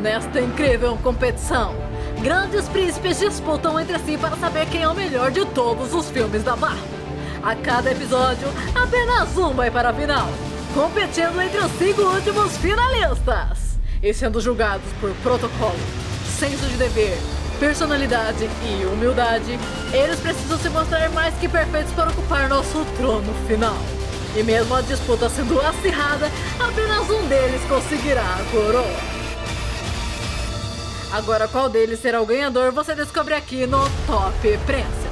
nesta incrível competição. Grandes príncipes disputam entre si para saber quem é o melhor de todos os filmes da Marvel. A cada episódio, apenas um vai para a final, competindo entre os 5 últimos finalistas e sendo julgados por protocolo, senso de dever, personalidade e humildade. Eles precisam se mostrar mais que perfeitos para ocupar nosso trono final. E mesmo a disputa sendo acirrada, apenas um deles conseguirá a coroa. Agora, qual deles será o ganhador, você descobre aqui no Top Príncipes.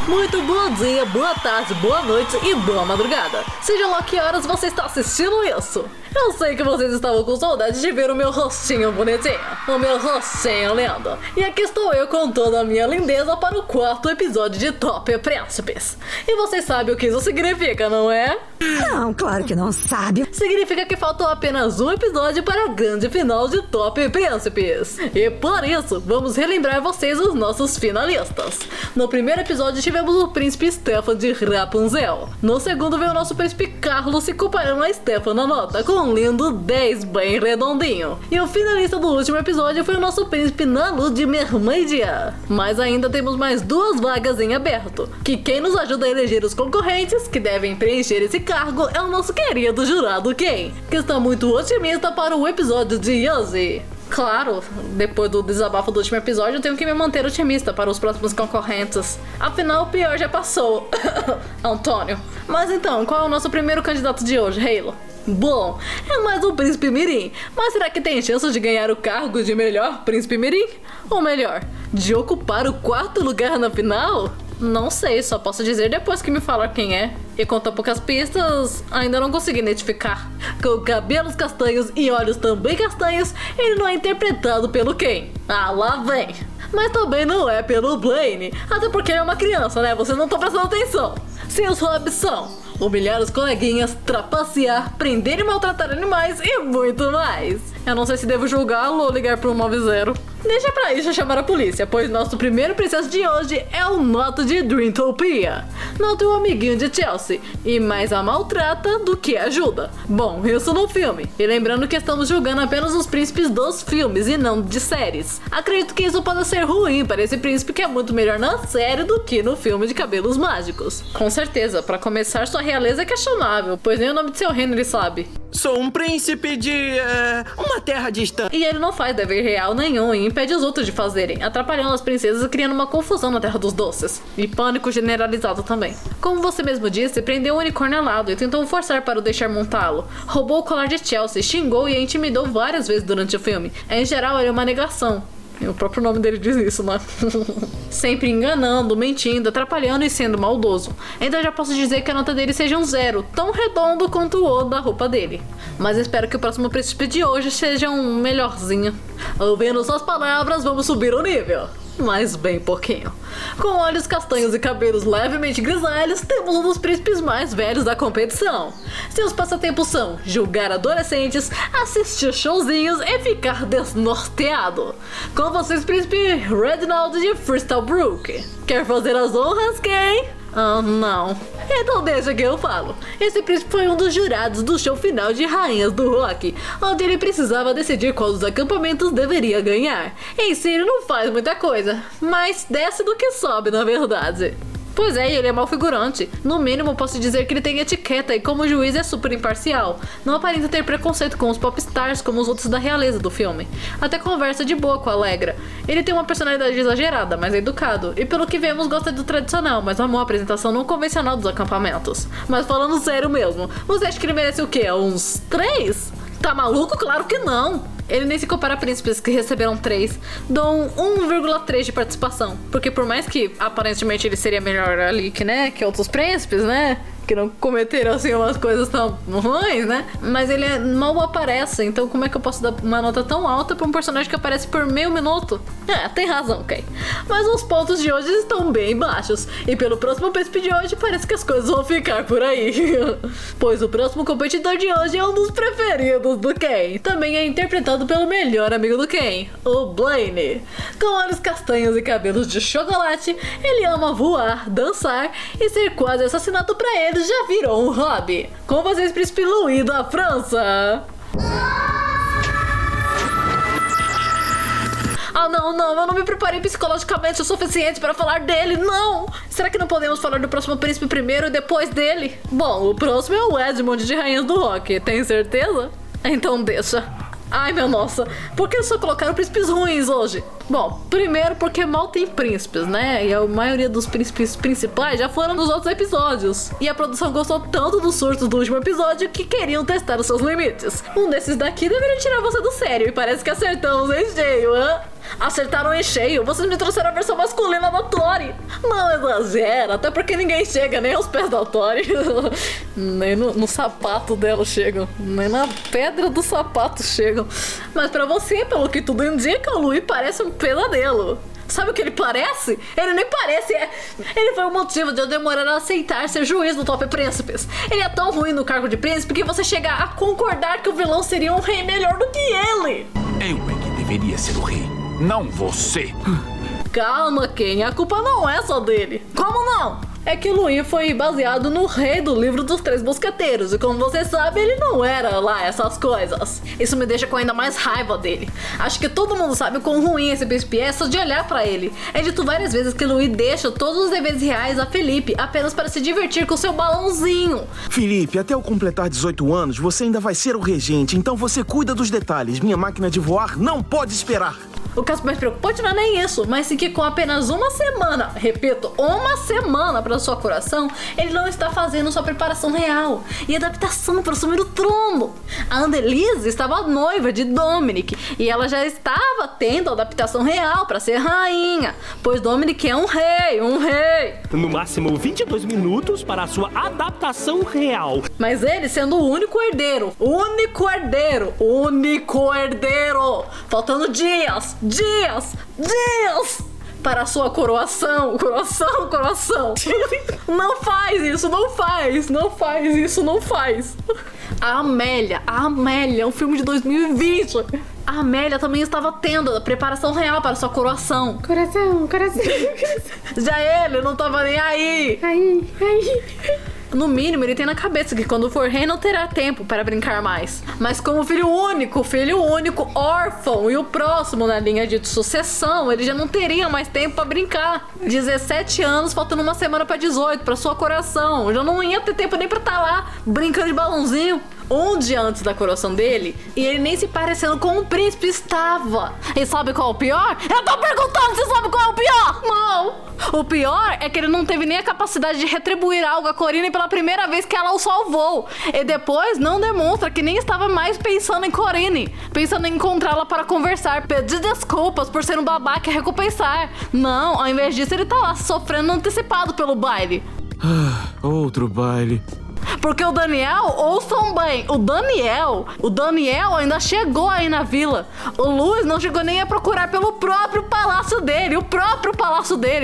Muito bom dia, boa tarde, boa noite e boa madrugada. Seja lá que horas você está assistindo isso. Eu sei que vocês estavam com saudade de ver o meu rostinho bonitinho, o meu rostinho lindo. E aqui estou eu com toda a minha lindeza para o 4º episódio de Top Príncipes. E vocês sabem o que isso significa, não é? Não, claro que não sabe. Significa que faltou apenas um episódio para a grande final de Top Príncipes. E por isso, vamos relembrar vocês os nossos finalistas. No primeiro episódio tivemos o príncipe Stefan de Rapunzel. No segundo veio o nosso príncipe Carlos se comparando a Stefan na nota, com um lindo 10 bem redondinho. E o finalista do último episódio foi o nosso príncipe Nalu de Mermaidia. Mas ainda temos mais 2 vagas em aberto, que quem nos ajuda a eleger os concorrentes que devem preencher esse cargo é o nosso querido jurado Ken, que está muito otimista para o episódio de hoje. Claro, depois do desabafo do último episódio, eu tenho que me manter otimista para os próximos concorrentes. Afinal, o pior já passou. Antônio. Mas então, qual é o nosso primeiro candidato de hoje, Halo? Bom, é mais um príncipe mirim, mas será que tem chance de ganhar o cargo de melhor príncipe mirim? Ou melhor, de ocupar o 4º lugar na final? Não sei, só posso dizer depois que me falar quem é. E com tão poucas pistas, ainda não consegui identificar. Com cabelos castanhos e olhos também castanhos, ele não é interpretado pelo Ken. Ah, lá vem. Mas também não é pelo Blaine, até porque ele é uma criança, né? Vocês não estão prestando atenção. Seus hobbies são humilhar os coleguinhas, trapacear, prender e maltratar animais e muito mais. Eu não sei se devo julgá-lo ou ligar pro 90. Deixa pra isso chamar a polícia, pois nosso primeiro princeso de hoje é o Noto de Dreamtopia. Noto é um amiguinho de Chelsea, e mais a maltrata do que ajuda. Bom, isso no filme. E lembrando que estamos julgando apenas os príncipes dos filmes e não de séries. Acredito que isso pode ser ruim para esse príncipe que é muito melhor na série do que no filme de cabelos mágicos. Com certeza, para começar, sua realeza é questionável, pois nem o nome de seu reino ele sabe. Sou um príncipe de uma terra distante. E ele não faz dever real nenhum e impede os outros de fazerem, atrapalhando as princesas e criando uma confusão na Terra dos Doces. E pânico generalizado também. Como você mesmo disse, prendeu o unicórnio alado e tentou forçar para o deixar montá-lo. Roubou o colar de Chelsea, xingou e a intimidou várias vezes durante o filme. Em geral, ele é uma negação. O próprio nome dele diz isso, né? Sempre enganando, mentindo, atrapalhando e sendo maldoso. Então já posso dizer que a nota dele seja um 0, tão redondo quanto o da roupa dele. Mas espero que o próximo príncipe de hoje seja um melhorzinho. Ouvindo suas palavras, vamos subir o nível. Mas bem pouquinho. Com olhos castanhos e cabelos levemente grisalhos, temos um dos príncipes mais velhos da competição. Seus passatempos são julgar adolescentes, assistir showzinhos e ficar desnorteado. Com vocês, príncipe Reginald de Bristolbrook. Quer fazer as honras, quem? Não. Então deixa que eu falo. Esse príncipe foi um dos jurados do show final de Rainhas do Rock, onde ele precisava decidir qual dos acampamentos deveria ganhar. Em si ele não faz muita coisa, mas desce do que sobe na verdade. Pois é, ele é mau figurante. No mínimo posso dizer que ele tem etiqueta e como juiz é super imparcial. Não aparenta ter preconceito com os popstars como os outros da realeza do filme. Até conversa de boa com a Allegra. Ele tem uma personalidade exagerada, mas é educado. E pelo que vemos gosta do tradicional, mas amou a apresentação não convencional dos acampamentos. Mas falando sério mesmo, você acha que ele merece o quê? Uns 3? Tá maluco? Claro que não! Ele nem se compara a príncipes que receberam 3, dão 1,3 de participação. Porque por mais que aparentemente ele seria melhor ali que outros príncipes, né? Que não cometeram assim umas coisas tão ruins, né? Mas ele mal aparece, então como é que eu posso dar uma nota tão alta pra um personagem que aparece por meio minuto? Tem razão, ok. Mas os pontos de hoje estão bem baixos. E pelo próximo príncipe de hoje parece que as coisas vão ficar por aí. Pois o próximo competidor de hoje é um dos preferidos do Ken. Também é interpretado pelo melhor amigo do Ken, o Blaine. Com olhos castanhos e cabelos de chocolate, ele ama voar, dançar e ser quase assassinado pra ele já virou um hobby. Com vocês, príncipe Louis da França. eu não me preparei psicologicamente o suficiente para falar dele, não! Será que não podemos falar do próximo príncipe primeiro e depois dele? Bom, o próximo é o Edmund de Rainhas do Rock, tem certeza? Então deixa. Ai, meu nossa, por que só colocaram príncipes ruins hoje? Bom, primeiro porque mal tem príncipes, né? E a maioria dos príncipes principais já foram nos outros episódios. E a produção gostou tanto dos surtos do último episódio que queriam testar os seus limites. Um desses daqui deveria tirar você do sério, e parece que acertamos em cheio, hã? Acertaram em cheio, vocês me trouxeram a versão masculina da Tori. Não exagera, até porque ninguém chega nem aos pés da Tori. Nem no sapato dela chegam, nem na pedra do sapato chegam. Mas pra você, pelo que tudo indica, o Louis parece um pesadelo. Sabe o que ele parece? Ele nem parece, Ele foi o motivo de eu demorar a aceitar ser juiz do Top Príncipes. Ele é tão ruim no cargo de príncipe que você chega a concordar que o vilão seria um rei melhor do que ele. Eu é que deveria ser o rei, não você. Calma, Ken, a culpa não é só dele. Como não? É que Louis foi baseado no rei do livro dos Três Mosqueteiros, e como você sabe, ele não era lá essas coisas. Isso me deixa com ainda mais raiva dele. Acho que todo mundo sabe o quão ruim esse príncipe é só de olhar pra ele. É dito várias vezes que Louis deixa todos os deveres reais a Felipe apenas para se divertir com seu balãozinho. Felipe, até eu completar 18 anos, você ainda vai ser o regente, então você cuida dos detalhes. Minha máquina de voar não pode esperar. O caso mais preocupante não é nem isso, mas sim que com apenas uma semana, repito, uma semana para sua coroação, ele não está fazendo sua preparação real e adaptação para assumir o trono. A Annelise estava noiva de Dominic e ela já estava tendo a adaptação real para ser rainha, pois Dominic é um rei. No máximo 22 minutos para a sua adaptação real. Mas ele sendo o único herdeiro, faltando dias para a sua coroação. Não faz isso. A Amélia, um filme de 2020. A Amélia também estava tendo a preparação real para sua coroação. Coração. Já ele não estava nem aí. No mínimo, ele tem na cabeça que quando for rei não terá tempo para brincar mais. Mas como filho único, órfão e o próximo na linha de sucessão, ele já não teria mais tempo para brincar. 17 anos, faltando uma semana para 18, para sua coroação. Já não ia ter tempo nem para estar lá brincando de balãozinho. Um dia antes da coroação dele, e ele nem se parecendo com o príncipe estava. E sabe qual é o pior? Eu tô perguntando se sabe qual é o pior! Não! O pior é que ele não teve nem a capacidade de retribuir algo a Corinne pela primeira vez que ela o salvou. E depois não demonstra que nem estava mais pensando em Corinne, pensando em encontrá-la para conversar, pedir desculpas por ser um babaca e recompensar. Não, ao invés disso ele tá lá sofrendo antecipado pelo baile. Outro baile. Porque o Daniel, ouçam bem, o Daniel ainda chegou aí na vila. O Louis não chegou nem a procurar pelo próprio palácio dele,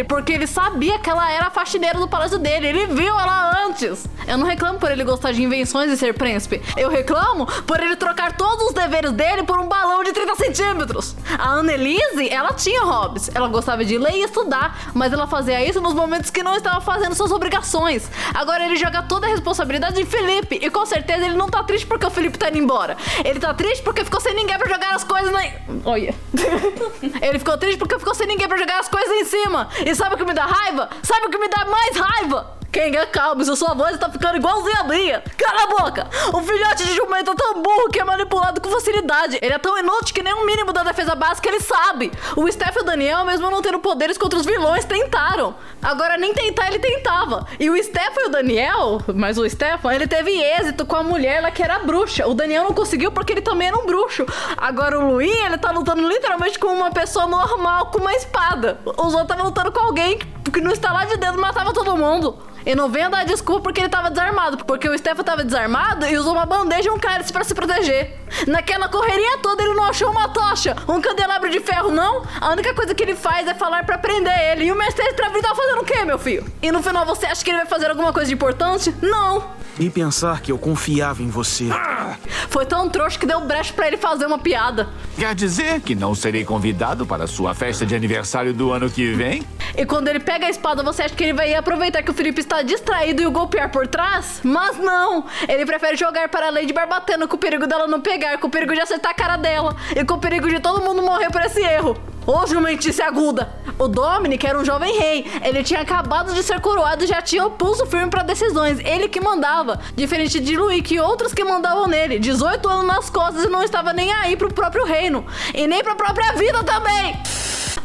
porque ele sabia que ela era a faxineira do palácio dele, ele viu ela antes. Eu não reclamo por ele gostar de invenções e ser príncipe, eu reclamo por ele trocar todos os deveres dele por um balão de 30 centímetros. A Annelise, ela tinha hobbies, ela gostava de ler e estudar, mas ela fazia isso nos momentos que não estava fazendo suas obrigações. Agora ele joga toda a responsabilidade em Felipe, e com certeza ele não tá triste porque o Felipe tá indo embora. Ele tá triste porque ficou sem ninguém pra jogar as coisas na... Olha. Ele ficou triste porque ficou sem ninguém pra jogar as coisas em cima. E sabe o que me dá raiva? Sabe o que me dá mais raiva? Quem é calmo, se a sua voz tá ficando igualzinha a minha. Cala a boca! O filhote de jumento é tão burro que é manipulado com facilidade. Ele é tão inútil que nem um mínimo da defesa básica ele sabe. O Steph e o Daniel, mesmo não tendo poderes contra os vilões, tentaram. Agora nem tentar ele tentava. E o Steph e o Daniel, mas o Stefan, ele teve êxito com a mulher lá que era bruxa. O Daniel não conseguiu porque ele também era um bruxo. Agora o Louis, ele tá lutando literalmente com uma pessoa normal com uma espada. Os outros estavam lutando com alguém que no estalar de dedo matava todo mundo. E não venha dar desculpa porque ele tava desarmado, porque o Stefan tava desarmado e usou uma bandeja e um cálice pra se proteger. Naquela correria toda ele não achou uma tocha, um candelabro de ferro, não. A única coisa que ele faz é falar pra prender ele. E o mestre Travis tava fazendo o quê, meu filho? E no final você acha que ele vai fazer alguma coisa de importante? Não. E pensar que eu confiava em você. Foi tão trouxa que deu brecha pra ele fazer uma piada. Quer dizer que não serei convidado para a sua festa de aniversário do ano que vem? E quando ele pega a espada, você acha que ele vai aproveitar que o Felipe está distraído e o golpear por trás? Mas não! Ele prefere jogar para a Lady Barbatana com o perigo dela não pegar, com o perigo de acertar a cara dela e com o perigo de todo mundo morrer por esse erro. Ô, jumentice aguda! O Dominic era um jovem rei. Ele tinha acabado de ser coroado e já tinha o pulso firme para decisões. Ele que mandava. Diferente de Louis, que outros que mandavam nele. 18 anos nas costas e não estava nem aí pro próprio reino. E nem pra própria vida também!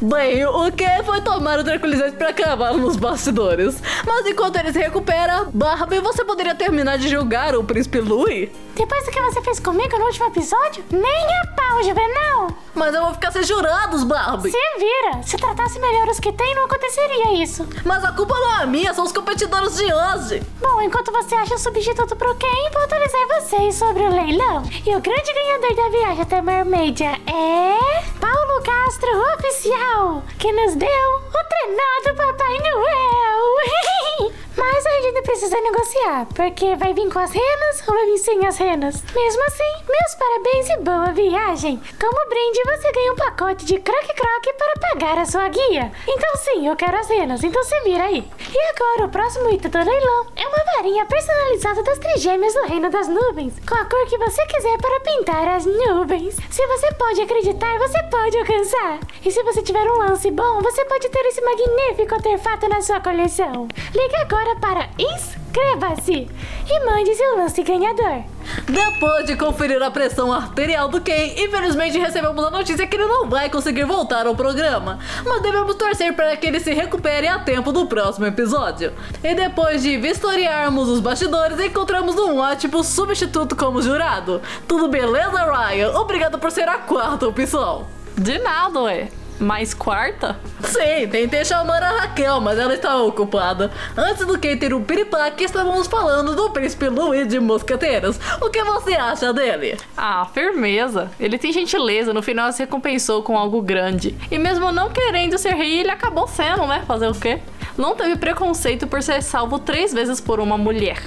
Bem, o que foi tomar o tranquilizante pra cavalo nos bastidores. Mas enquanto ele se recupera, Barbie, você poderia terminar de julgar o príncipe Louis? Depois do que você fez comigo no último episódio? Nem a pau, Juvenal! Mas eu vou ficar sem jurados, Barbie. Se vira! Se tratasse melhor os que tem, não aconteceria isso. Mas a culpa não é minha, são os competidores de hoje. Bom, enquanto você acha um substituto pro Ken, vou atualizar vocês sobre o leilão. E o grande ganhador da viagem até Mermaidia é... Paulo Castro Oficial, que nos deu o trenado Papai Noel. Mas a gente ainda precisa negociar, porque vai vir com as renas ou vai vir sem as renas? Mesmo assim, meus parabéns e boa viagem. Como brinde, você ganha um pacote de croque-croque para pagar a sua guia. Então sim, eu quero as renas, então se vira aí. E agora, o próximo item do leilão é uma varinha personalizada das trigêmeas do Reino das Nuvens, com a cor que você quiser para pintar as nuvens. Se você pode acreditar, você pode alcançar. E se você tiver um lance bom, você pode ter esse magnífico artefato na sua coleção. Ligue agora para inscreva-se e mande seu lance ganhador. Depois de conferir a pressão arterial do Ken, infelizmente recebemos a notícia que ele não vai conseguir voltar ao programa. Mas devemos torcer para que ele se recupere a tempo do próximo episódio. E depois de vistoriarmos os bastidores, encontramos um ótimo substituto como jurado. Tudo beleza, Ryan? Obrigado por ser a quarta opção. De nada, ué. Mais quarta? Sim, tentei chamar a Raquel, mas ela estava ocupada. Antes do que ter um piripaque, estávamos falando do príncipe Louis de Mosqueteiros. O que você acha dele? Ah, firmeza. Ele tem gentileza, no final se recompensou com algo grande. E mesmo não querendo ser rei, ele acabou sendo, né? Fazer o quê? Não teve preconceito por ser salvo 3 vezes por uma mulher.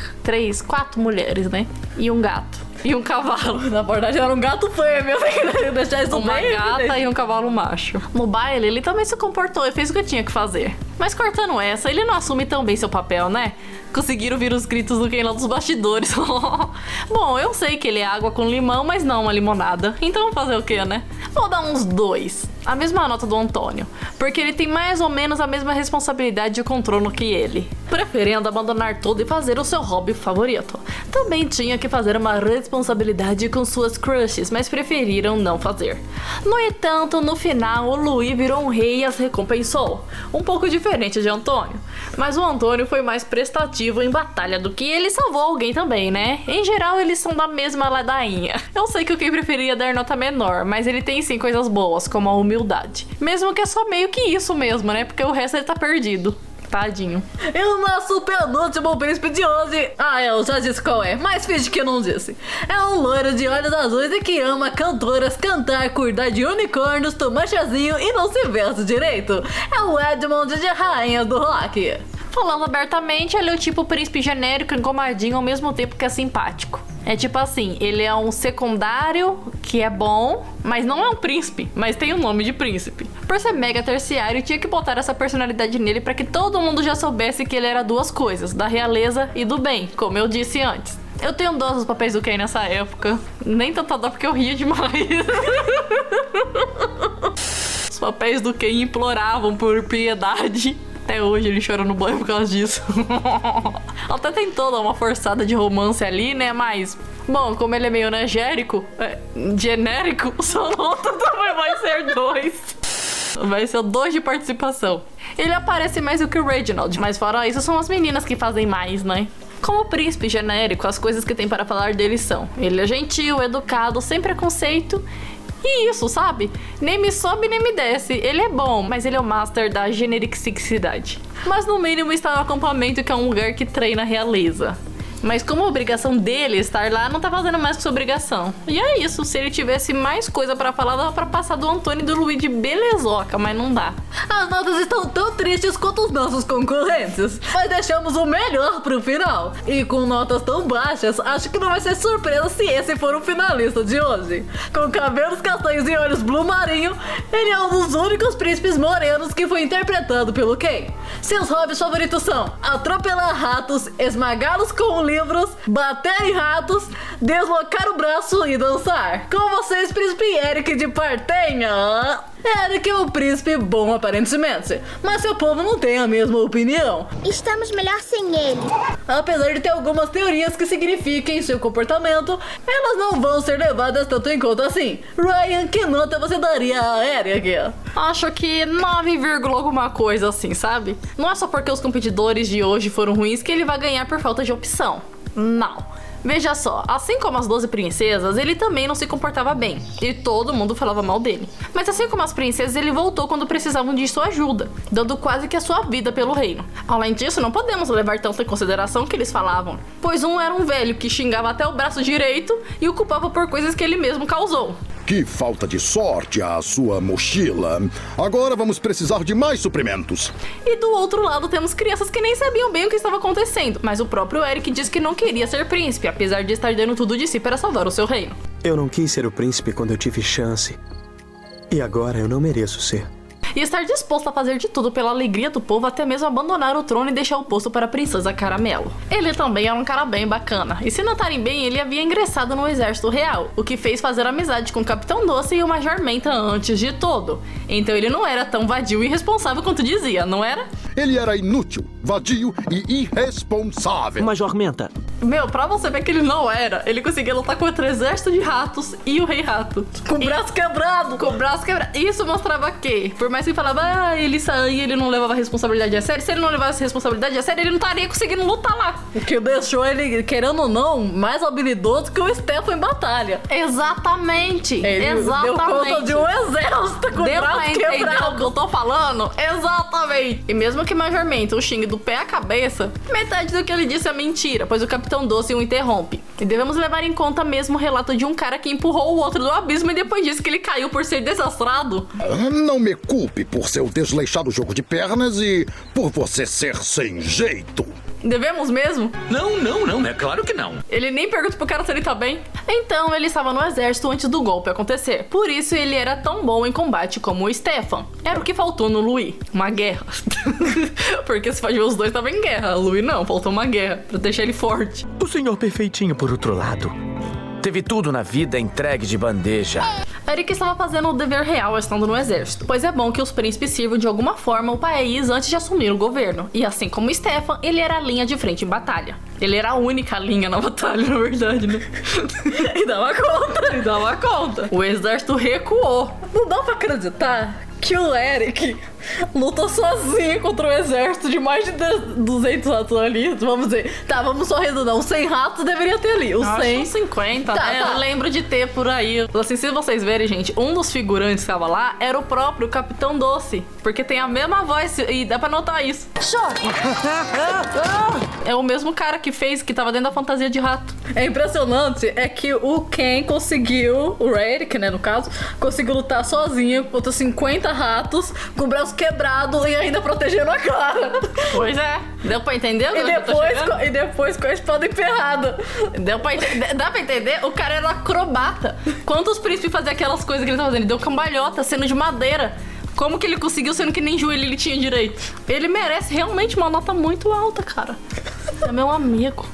4 mulheres, né? E um gato. E um cavalo. Na verdade era um gato fêmea, tem que deixar isso uma bem gata evidente. E um cavalo macho. No baile, ele também se comportou e fez o que tinha que fazer. Mas cortando essa, ele não assume tão bem seu papel, né? Conseguiram ouvir os gritos do Ken lá dos bastidores. Bom, eu sei que ele é água com limão, mas não uma limonada. Então fazer o quê, né? Vou dar uns 2. A mesma nota do Antônio. Porque ele tem mais ou menos a mesma responsabilidade de controle que ele. Preferindo abandonar tudo e fazer o seu hobby favorito. Também tinha que fazer uma responsabilidade com suas crushes, mas preferiram não fazer. No entanto, no final, o Louis virou um rei e as recompensou. Um pouco diferente de Antônio. Mas o Antônio foi mais prestativo em batalha do que ele salvou alguém também, né? Em geral, eles são da mesma ladainha. Eu sei que o Ken preferia dar nota menor, mas ele tem sim coisas boas, como a humildade. Mesmo que é só meio que isso mesmo, né? Porque o resto ele tá perdido. Tadinho. E o nosso penúltimo príncipe de hoje... eu já disse qual é, mas finge que eu não disse. É um loiro de olhos azuis e que ama cantoras, cantar, cuidar de unicórnios, tomar chazinho e não se veste direito. É o Edmond de Rainhas do Rock. Falando abertamente, ele é o tipo príncipe genérico engomadinho ao mesmo tempo que é simpático. É tipo assim, ele é um secundário que é bom, mas não é um príncipe, mas tem o nome de príncipe. Por ser mega terciário, tinha que botar essa personalidade nele pra que todo mundo já soubesse que ele era 2 coisas, da realeza e do bem, como eu disse antes. Eu tenho dó dos papéis do Ken nessa época, nem tanta dó porque eu ria demais. Os papéis do Ken imploravam por piedade. Até hoje ele chora no banho por causa disso. Até tentou dar uma forçada de romance ali, né? Mas, bom, como ele é meio genérico, sua nota também vai ser 2. Vai ser 2 de participação. Ele aparece mais do que o Reginald, mas fora isso, são as meninas que fazem mais, né? Como príncipe genérico, as coisas que tem para falar dele são: ele é gentil, educado, sem preconceito. E isso, sabe? Nem me sobe nem me desce. Ele é bom, mas ele é o master da genericidade. Mas no mínimo está no acampamento, que é um lugar que treina a realeza. Mas como a obrigação dele estar lá, não tá fazendo mais que sua obrigação. E é isso, se ele tivesse mais coisa pra falar, dava pra passar do Antônio e do Louis de belezoca, mas não dá. As notas estão tão tristes quanto os nossos concorrentes, mas deixamos o melhor pro final. E com notas tão baixas, acho que não vai ser surpresa se esse for o finalista de hoje. Com cabelos castanhos e olhos blue marinho, ele é um dos únicos príncipes morenos que foi interpretado pelo Ken. Seus hobbies favoritos são atropelar ratos, esmagá-los com livros, bater em ratos, deslocar o braço e dançar. Com vocês, príncipe Eric de Partenha. Eric é um príncipe bom aparentemente, mas seu povo não tem a mesma opinião. Estamos melhor sem ele. Apesar de ter algumas teorias que signifiquem seu comportamento, elas não vão ser levadas tanto em conta assim. Ryan, que nota você daria a Eric? Acho que 9, alguma coisa assim, sabe? Não é só porque os competidores de hoje foram ruins que ele vai ganhar por falta de opção. Não. Veja só, assim como as 12 princesas, ele também não se comportava bem, e todo mundo falava mal dele. Mas assim como as princesas, ele voltou quando precisavam de sua ajuda, dando quase que a sua vida pelo reino. Além disso, não podemos levar tanto em consideração o que eles falavam, pois um era um velho que xingava até o braço direito e o culpava por coisas que ele mesmo causou. Que falta de sorte a sua mochila. Agora vamos precisar de mais suprimentos. E do outro lado temos crianças que nem sabiam bem o que estava acontecendo, mas o próprio Eric disse que não queria ser príncipe, apesar de estar dando tudo de si para salvar o seu reino. Eu não quis ser o príncipe quando eu tive chance. E agora eu não mereço ser. E estar disposto a fazer de tudo pela alegria do povo, até mesmo abandonar o trono e deixar o posto para a princesa Caramelo. Ele também era um cara bem bacana, e se notarem bem, ele havia ingressado no exército real, o que fez fazer amizade com o Capitão Doce e o Major Menta antes de tudo. Então ele não era tão vadio e irresponsável quanto dizia, não era? Ele era inútil, vadio e irresponsável. Major Menta. Meu, pra você ver que ele não era, ele conseguia lutar contra o exército de ratos e o Rei Rato. Com o braço quebrado! Com o braço quebrado. Isso mostrava que, por mais que falava, ele saía, ele não levava a responsabilidade a sério. Se ele não levasse a responsabilidade a sério, ele não estaria conseguindo lutar lá. O que deixou ele, querendo ou não, mais habilidoso que o Stefan em batalha. Exatamente. Ele deu conta de um exército com o braço quebrado. O que eu tô falando? Exatamente. E mesmo que Major Menta o xingue do pé à cabeça, metade do que ele disse é mentira, pois o Capitão Doce o interrompe. E devemos levar em conta mesmo o relato de um cara que empurrou o outro do abismo e depois disse que ele caiu por ser desastrado. Não me culpe por seu desleixado jogo de pernas e por você ser sem jeito. Devemos mesmo? Não, é claro que não. Ele nem pergunta pro cara se ele tá bem. Então, ele estava no exército antes do golpe acontecer. Por isso, ele era tão bom em combate como o Stefan. Era o que faltou no Louis. Uma guerra. Porque se faz ver os dois estavam em guerra. O Louis não, faltou uma guerra pra deixar ele forte. O senhor perfeitinho, por outro lado, teve tudo na vida entregue de bandeja. Eric estava fazendo o dever real estando no exército, pois é bom que os príncipes sirvam de alguma forma o país antes de assumir o governo. E assim como o Stefan, ele era a linha de frente em batalha. Ele era a única linha na batalha, na verdade, né? E dava conta. O exército recuou. Não dá pra acreditar que o Eric lutou sozinho contra um exército de mais de 200 ratos ali. Vamos dizer, tá, vamos só arredondar, uns 100 ratos deveria ter ali. Os 100... Acho 50, né? Eu lembro de ter por aí. Assim, se vocês verem, gente, um dos figurantes que estava lá era o próprio Capitão Doce, porque tem a mesma voz e dá pra notar isso. É o mesmo cara que tava dentro da fantasia de rato. É impressionante, é que o Ken conseguiu, o Eric, né, no caso, conseguiu lutar sozinho contra 50 ratos, com o braço quebrado e ainda protegendo a cara. Pois é, deu pra entender? E depois com a espada emperrada. Dá pra entender? O cara era um acrobata. Quantos príncipes faziam aquelas coisas que ele tava fazendo? Ele deu cambalhota, sendo de madeira. Como que ele conseguiu, sendo que nem joelho ele tinha direito? Ele merece realmente uma nota muito alta, cara. É meu amigo.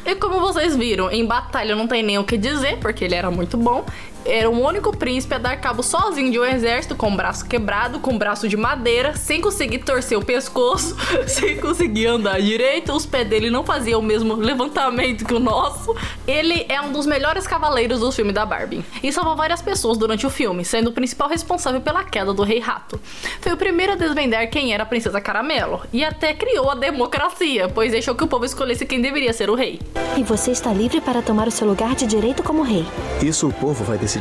E como vocês viram, em batalha não tem nem o que dizer, porque ele era muito bom. Era o único príncipe a dar cabo sozinho de um exército, com o braço quebrado, com o braço de madeira, sem conseguir torcer o pescoço, sem conseguir andar direito. Os pés dele não faziam o mesmo levantamento que o nosso. Ele é um dos melhores cavaleiros do filme da Barbie e salvou várias pessoas durante o filme, sendo o principal responsável pela queda do Rei Rato. Foi o primeiro a desvendar quem era a Princesa Caramelo e até criou a democracia, pois deixou que o povo escolhesse quem deveria ser o rei. E você está livre para tomar o seu lugar de direito como rei. Isso o povo vai decidir.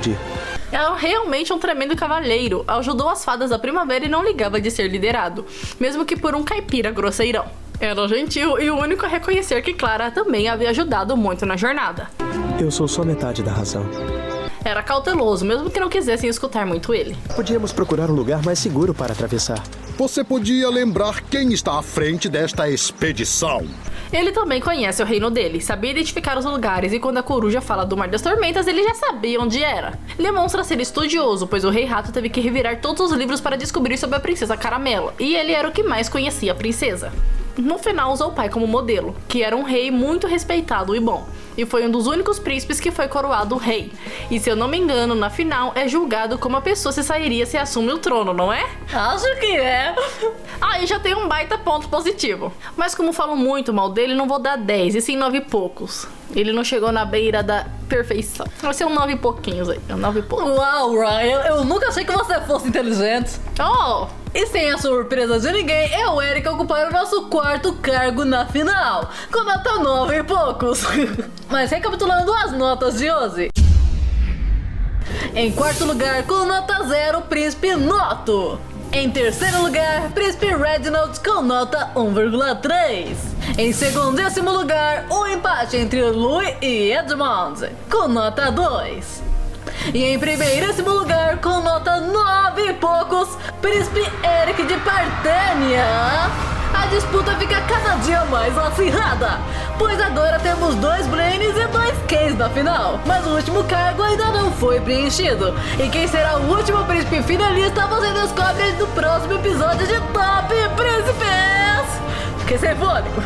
Era realmente um tremendo cavalheiro, ajudou as fadas da primavera e não ligava de ser liderado, mesmo que por um caipira grosseirão. Era gentil e o único a reconhecer que Clara também havia ajudado muito na jornada. Eu sou só metade da razão. Era cauteloso, mesmo que não quisessem escutar muito ele. Podíamos procurar um lugar mais seguro para atravessar. Você podia lembrar quem está à frente desta expedição. Ele também conhece o reino dele, sabia identificar os lugares e quando a coruja fala do Mar das Tormentas, ele já sabia onde era. Demonstra ser estudioso, pois o Rei Rato teve que revirar todos os livros para descobrir sobre a Princesa Caramelo, e ele era o que mais conhecia a princesa. No final usou o pai como modelo, que era um rei muito respeitado e bom, e foi um dos únicos príncipes que foi coroado rei. E se eu não me engano, na final é julgado como a pessoa se sairia se assume o trono, não é? Acho que é. Aí já tem um baita ponto positivo. Mas como falam muito mal dele, não vou dar 10, e sim 9 e poucos. Ele não chegou na beira da perfeição. Vai ser um 9 e pouquinhos aí, um 9 e poucos. Uau, Ryan, eu nunca achei que você fosse inteligente. Oh! E sem a surpresa de ninguém, é o Eric ocupar o nosso quarto cargo na final, com nota 9 e poucos. Mas recapitulando as notas de hoje. Em quarto lugar, com nota 0, Príncipe Noto. Em terceiro lugar, Príncipe Reginald com nota 1,3. Em segundíssimo lugar, o empate entre Louis e Edmond, com nota 2. E em primeiríssimo lugar, com nota 9 e poucos, Príncipe Eric de Partênia. A disputa fica cada dia mais acirrada, pois agora temos 2 Blaines e 2 Keys na final. Mas o último cargo ainda não foi preenchido. E quem será o último príncipe finalista você descobre no próximo episódio de Top Príncipes. Fiquei sem fôlego.